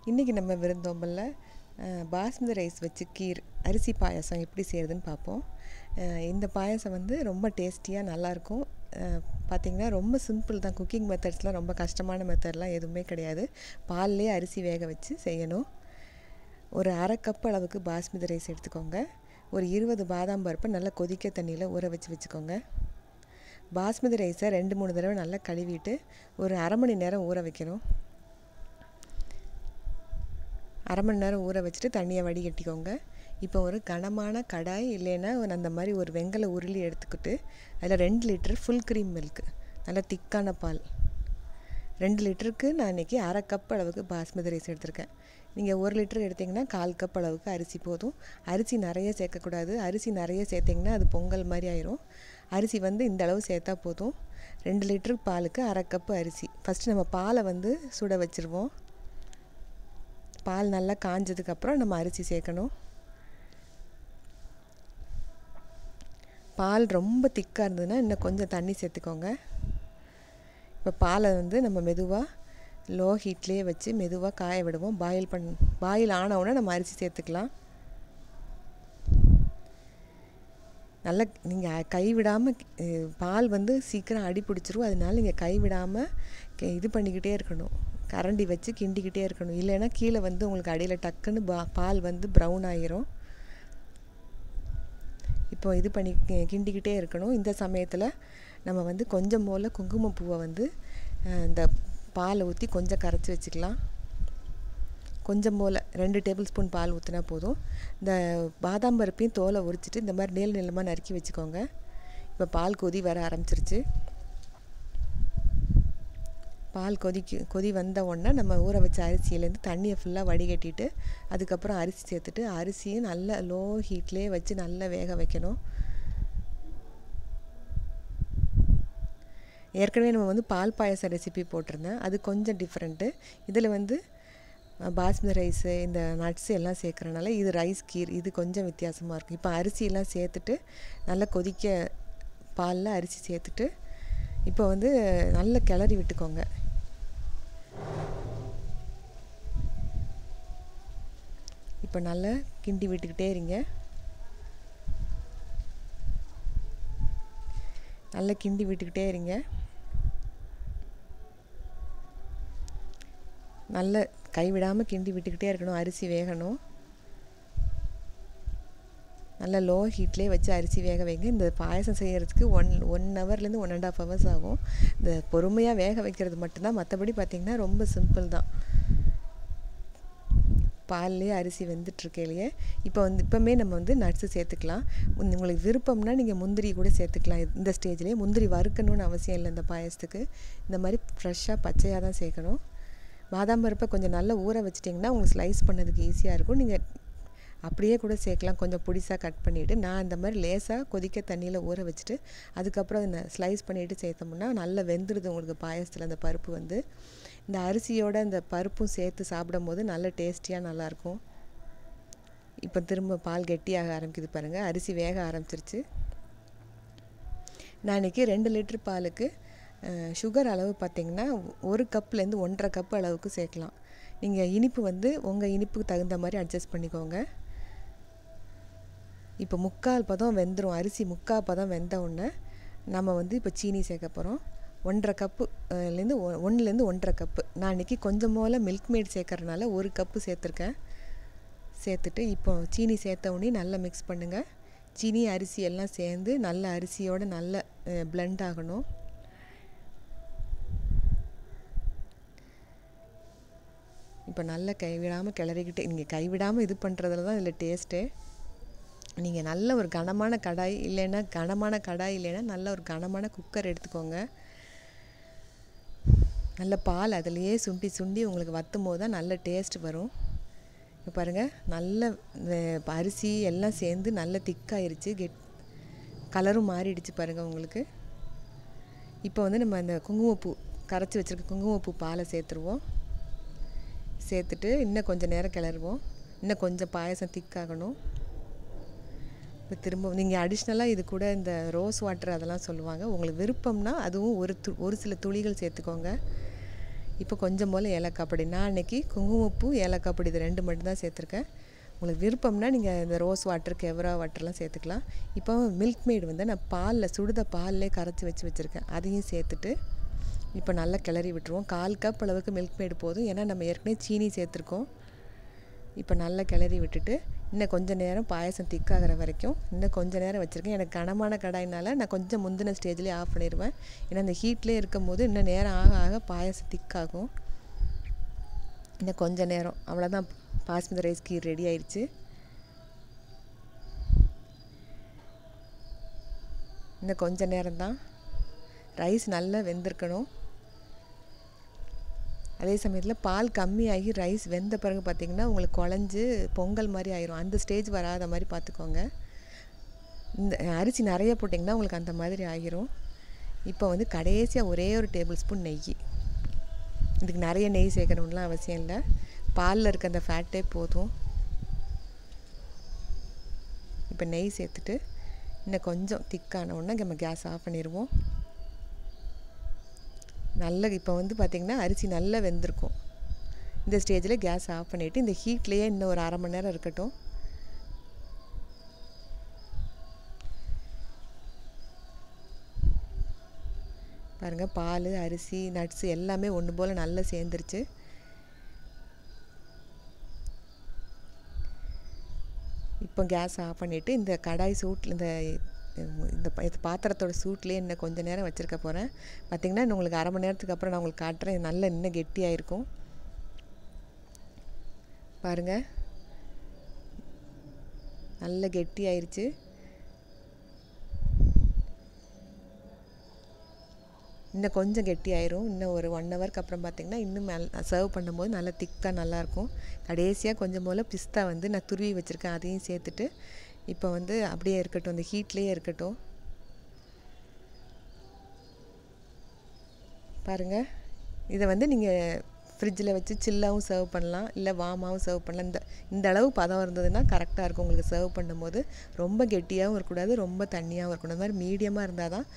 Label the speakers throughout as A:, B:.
A: இன்றைக்கி நம்ம விருந்தோம்பல்ல பாஸ்மதி ரைஸ் வச்சு கீர் அரிசி பாயாசம் எப்படி செய்கிறதுன்னு பார்ப்போம். இந்த பாயாசம் வந்து ரொம்ப டேஸ்டியாக நல்லாயிருக்கும். பார்த்திங்கன்னா ரொம்ப சிம்பிள் தான். குக்கிங் மெத்தட்ஸ்லாம் ரொம்ப கஷ்டமான மெத்தட்லாம் எதுவுமே கிடையாது. பால்லே அரிசி வேக வச்சு செய்யணும். ஒரு அரை கப் அளவுக்கு பாஸ்மதி ரைஸ் எடுத்துக்கோங்க. ஒரு 20 பாதாம் பருப்பை நல்லா கொதிக்க தண்ணியில் ஊற வச்சுக்கோங்க. பாஸ்மதி ரைஸை 2-3 தடவை நல்லா கழுவிட்டு ஒரு அரை மணி நேரம் ஊற வைக்கணும். அரை மணி நேரம் ஊற வச்சுட்டு தண்ணியை வடிகட்டிக்கோங்க. இப்போ ஒரு கனமான கடாய் இல்லைன்னா அந்த மாதிரி ஒரு வெங்கல உருளி எடுத்துக்கிட்டு அதில் 2 லிட்டர் ஃபுல் க்ரீம் மில்க், நல்லா திக்கான பால். 2 லிட்டருக்கு நான் இன்றைக்கி அரை கப் அளவுக்கு பாஸ்மதி ரைஸ் எடுத்திருக்கேன். நீங்கள் 1 லிட்டர் எடுத்திங்கன்னா 1/4 கப் அளவுக்கு அரிசி போதும். அரிசி நிறைய சேர்க்கக்கூடாது. அரிசி நிறைய சேர்த்திங்கன்னா அது பொங்கல் மாதிரி ஆயிரும். அரிசி வந்து இந்த அளவு சேர்த்தா போதும். 2 லிட்டர் பாலுக்கு அரை கப்பு அரிசி. ஃபஸ்ட்டு நம்ம பாலை வந்து சுட வச்சுருவோம். பால் நல்லா காஞ்சதுக்கப்புறம் நம்ம அரிசி சேர்க்கணும். பால் ரொம்ப திக்காக இருந்ததுன்னா இன்னும் கொஞ்சம் தண்ணி சேர்த்துக்கோங்க. இப்போ பாலை வந்து நம்ம மெதுவாக லோ ஹீட்லேயே வச்சு மெதுவாக காய விடுவோம். பாயில் ஆனவுடனே நம்ம அரிசி சேர்த்துக்கலாம். நல்லா நீங்கள் கைவிடாமல், பால் வந்து சீக்கிரம் அடி பிடிச்சிரும். அதனால நீங்கள் கைவிடாமல் இது பண்ணிக்கிட்டே இருக்கணும். கரண்டி வச்சு கிண்டிக்கிட்டே இருக்கணும். இல்லைன்னா கீழே வந்து உங்களுக்கு அடியில் டக்குன்னு பால் வந்து ப்ரௌன் ஆகிரும். இப்போ இது பண்ணி கிண்டிக்கிட்டே இருக்கணும். இந்த சமயத்தில் நம்ம வந்து கொஞ்சம் போல் குங்குமப்பூவை வந்து இந்த பாலை ஊற்றி கொஞ்சம் கரைச்சி வச்சுக்கலாம். கொஞ்சம் போல் 2 டேபிள் ஸ்பூன் பால் ஊற்றினா போதும். இந்த பாதாம் பருப்பையும் தோலை உரிச்சிட்டு இந்த மாதிரி நீளமாக நறுக்கி வச்சுக்கோங்க. இப்போ பால் கொதி வர ஆரம்பிச்சிருச்சு. பால் கொதி வந்த உடனே நம்ம ஊற வச்ச அரிசியிலேருந்து தண்ணியை ஃபுல்லாக வடிகட்டிட்டு அதுக்கப்புறம் அரிசி சேர்த்துட்டு அரிசியும் நல்லா லோ ஹீட்லேயே வச்சு நல்லா வேக வைக்கணும். ஏற்கனவே நம்ம வந்து பால் பாயசம் ரெசிபி போட்டிருந்தேன். அது கொஞ்சம் டிஃப்ரெண்ட்டு. இதில் வந்து பாஸ்மதி ரைஸு இந்த நட்ஸு எல்லாம் சேர்க்குறனால இது ரைஸ் கீர், இது கொஞ்சம் வித்தியாசமாக இருக்கும். இப்போ அரிசியெல்லாம் சேர்த்துட்டு நல்லா கொதிக்க பாலில் அரிசி சேர்த்துட்டு இப்போ வந்து நல்லா கிளறி விட்டுக்கோங்க. இப்போ நல்லா கிண்டி விட்டுக்கிட்டே இருங்க. நல்லா கிண்டி விட்டுக்கிட்டே இருங்க. நல்ல கைவிடாமல் கிண்டி விட்டுக்கிட்டே இருக்கணும். அரிசி வேகணும். நல்லா லோ ஹீட்லேயே வச்சு அரிசி வேக வைங்க. இந்த பாயசம் செய்கிறதுக்கு 1 ஹவர்லேருந்து 1.5 ஹவர்ஸ் ஆகும். இந்த பொறுமையாக வேக வைக்கிறது மட்டும்தான். மற்றபடி பார்த்திங்கன்னா ரொம்ப சிம்பிள் தான். பால்லேயே அரிசி வெந்துட்டுருக்கையிலையே இப்போவுமே நம்ம வந்து நட்ஸு சேர்த்துக்கலாம். உங்களுக்கு விருப்பம்னா நீங்கள் முந்திரி கூட சேர்த்துக்கலாம். இந்த ஸ்டேஜ்லேயே முந்திரி வறுக்கணும்னு அவசியம் இல்லை. இந்த பாயசத்துக்கு இந்த மாதிரி ஃப்ரெஷ்ஷாக பச்சையாக தான் சேர்க்கணும். பாதாம் பருப்பை கொஞ்சம் நல்லா ஊற வச்சிட்டிங்கன்னா உங்களுக்கு ஸ்லைஸ் பண்ணதுக்கு ஈஸியாக இருக்கும். நீங்கள் அப்படியே கூட சேர்க்கலாம். கொஞ்சம் பொடிசாக கட் பண்ணிவிட்டு நான் இந்த மாதிரி லேசாக கொதிக்க தண்ணியில் ஊற வச்சுட்டு அதுக்கப்புறம் அதை ஸ்லைஸ் பண்ணிவிட்டு சேர்த்தோம்னா நல்லா வெந்துடுது உங்களுக்கு பாயசத்தில். அந்த பருப்பு வந்து இந்த அரிசியோட அந்த பருப்பும் சேர்த்து சாப்பிடும் போது நல்ல டேஸ்டியாக நல்லாயிருக்கும். இப்போ திரும்ப பால் கெட்டியாக ஆரம்பிக்குது பாருங்கள். அரிசி வேக ஆரம்பிச்சிருச்சு. நான் இன்றைக்கி 2 லிட்டர் பாலுக்கு சுகர் அளவு பார்த்திங்கன்னா 1 கப்லேருந்து 1.5 கப் அளவுக்கு சேர்க்கலாம். நீங்கள் இனிப்பு வந்து உங்கள் இனிப்புக்கு தகுந்த மாதிரி அட்ஜஸ்ட் பண்ணிக்கோங்க. இப்போ 3/4 பதம் வெந்துடும். அரிசி 3/4 பதம் வெந்த உடனே நம்ம வந்து இப்போ சீனி சேர்க்க போகிறோம். 1.5 கப்புலேருந்து 1-1.5 கப்பு. நான் இன்றைக்கி கொஞ்சம் போல் மில்க் மேட் சேர்க்கறதுனால 1 கப்பு சேர்த்துருக்கேன். சேர்த்துட்டு இப்போ சீனி சேர்த்த உடனே நல்லா மிக்ஸ் பண்ணுங்கள். சீனி அரிசி எல்லாம் சேர்ந்து நல்ல அரிசியோடு நல்ல பிளெண்ட் ஆகணும். இப்போ நல்லா கைவிடாமல் கிளறிக்கிட்டு, நீங்கள் கைவிடாமல் இது பண்ணுறதுல தான் இதில் டேஸ்ட்டே. நீங்கள் நல்ல ஒரு கனமான கடாய் இல்லைன்னா நல்ல ஒரு கனமான குக்கர் எடுத்துக்கோங்க. நல்ல பால் அதிலையே சுண்டி உங்களுக்கு வற்றும் போது தான் நல்ல டேஸ்ட் வரும். இப்போ பாருங்கள், நல்ல அரிசி எல்லாம் சேர்ந்து நல்ல திக்காயிருச்சு. கலரும் மாறிடுச்சு பாருங்கள் உங்களுக்கு. இப்போ வந்து நம்ம அந்த குங்குமப்பூ கரைச்சி வச்சுருக்க குங்குமப்பூ பாலை சேர்த்துருவோம். சேர்த்துட்டு இன்னும் கொஞ்சம் நேரம் கிளறுவோம். இன்னும் கொஞ்சம் பாயசம் திக்காகணும். இப்போ திரும்ப நீங்கள் அடிஷ்னலாக இது கூட இந்த ரோஸ் வாட்டர் அதெல்லாம் சொல்லுவாங்க. உங்களுக்கு விருப்பம்னா அதுவும் ஒரு சில துளிகள் சேர்த்துக்கோங்க. இப்போ கொஞ்சம் போல் ஏலக்காய் பொடி, நான் அன்றைக்கி குங்குமப்பூ ஏலக்காய் பொடி இது 2 மட்டும் தான் சேர்த்துருக்கேன். உங்களுக்கு விருப்பம்னா நீங்கள் இந்த ரோஸ் வாட்டர் கெவரா வாட்டர்லாம் சேர்த்துக்கலாம். இப்போ மில்க் மேட் வந்து நான் சுடுத பால்லே கரைச்சி வச்சுருக்கேன், அதையும் சேர்த்துட்டு இப்போ நல்லா கிளறி விட்டுருவோம். 1/4 கப் அளவுக்கு மில்க் மேட் போதும், ஏன்னா நம்ம ஏற்கனவே சீனி சேர்த்துருக்கோம். இப்போ நல்லா கிளறி விட்டுட்டு இன்னும் கொஞ்சம் நேரம் பாயசம் திக்காகிற வரைக்கும் இன்னும் கொஞ்சம் நேரம் வச்சுருக்கேன். எனக்கு கனமான கடாயினால் நான் கொஞ்சம் முந்தின ஸ்டேஜ்லேயே ஆஃப் பண்ணிடுவேன், ஏன்னா அந்த ஹீட்லேயே இருக்கும் போது இன்னும் நேரம் ஆக ஆக பாயசம் திக்காகும். இன்னும் கொஞ்சம் நேரம், அவ்வளோதான், பாஸ்மதி ரைஸ் கீர் ரெடி ஆயிடுச்சு. இன்னும் கொஞ்சம் நேரம் தான், ரைஸ் நல்லா வெந்திருக்கணும். அதே சமயத்தில் பால் கம்மியாகி ரைஸ் வெந்த பிறகு பார்த்திங்கன்னா உங்களுக்கு குழஞ்சி பொங்கல் மாதிரி ஆயிரும். அந்த ஸ்டேஜ் வராத மாதிரி பார்த்துக்கோங்க. இந்த அரிசி நிறைய போட்டிங்கன்னா உங்களுக்கு அந்த மாதிரி ஆகிரும். இப்போ வந்து கடைசியாக ஒரே ஒரு டேபிள் ஸ்பூன் நெய், இதுக்கு நிறைய நெய் சேர்க்கணும்லாம் அவசியம் இல்லை, பாலில் இருக்க அந்த ஃபேட்டே போதும். இப்போ நெய் சேர்த்துட்டு இன்னும் கொஞ்சம் திக்கான உடனே நம்ம கேஸ் ஆஃப் பண்ணிடுவோம். நல்லா இப்போ வந்து பார்த்திங்கன்னா அரிசி நல்லா வெந்திருக்கும். இந்த ஸ்டேஜில் கேஸ் ஆஃப் பண்ணிவிட்டு இந்த ஹீட்லேயே இன்னும் ஒரு 1/2 மணி நேரம் இருக்கட்டும். பாருங்கள், பால், அரிசி, நட்ஸு எல்லாமே ஒன்று போல் நல்லா சேர்ந்துருச்சு. இப்போ கேஸ் ஆஃப் பண்ணிவிட்டு இந்த கடாய் சூட்டில் இந்த பாத்திரத்தோட சூட்லேயே இன்னும் கொஞ்சம் நேரம் வச்சுருக்க போகிறேன். பார்த்திங்கன்னா இன்னும் உங்களுக்கு 1/2 மணி நேரத்துக்கு அப்புறம் நான் உங்களுக்கு காட்டுறேன். நல்லா இன்னும் கெட்டியாக இருக்கும். பாருங்கள், நல்ல கெட்டியாயிருச்சு. இன்னும் கொஞ்சம் கெட்டியாயிரும். இன்னும் ஒரு 1 ஹவருக்கு அப்புறம் பார்த்திங்கன்னா இன்னும் சர்வ் பண்ணும்போது நல்லா திக்காக நல்லாயிருக்கும். கடைசியாக கொஞ்சம் போல் பிஸ்தா வந்து நான் துருவி வச்சுருக்கேன், அதையும் சேர்த்துட்டு இப்போ வந்து அப்படியே இருக்கட்டும், இந்த ஹீட்லேயே இருக்கட்டும். பாருங்கள், இதை வந்து நீங்கள் ஃப்ரிட்ஜில் வச்சு சில்லாகவும் சர்வ் பண்ணலாம், இல்லை வார்மாகவும் சர்வ் பண்ணலாம். இந்த அளவு பதம் இருந்ததுன்னா கரெக்டாக இருக்கும் உங்களுக்கு சர்வ் பண்ணும்போது. ரொம்ப கெட்டியாகவும் இருக்கக்கூடாது, ரொம்ப தண்ணியாகவும் இருக்கணும். அந்த மாதிரி மீடியமாக இருந்தால் தான்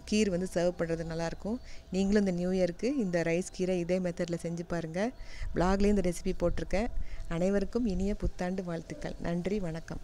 A: கீர் வந்து சர்வ் பண்ணுறது நல்லாயிருக்கும். நீங்களும் இந்த நியூ இயருக்கு இந்த ரைஸ் கீரை இதே மெத்தடில் செஞ்சு பாருங்கள். ப்ளாக்லேயும் இந்த ரெசிபி போட்டிருக்கேன். அனைவருக்கும் இனிய புத்தாண்டு வாழ்த்துக்கள். நன்றி, வணக்கம்.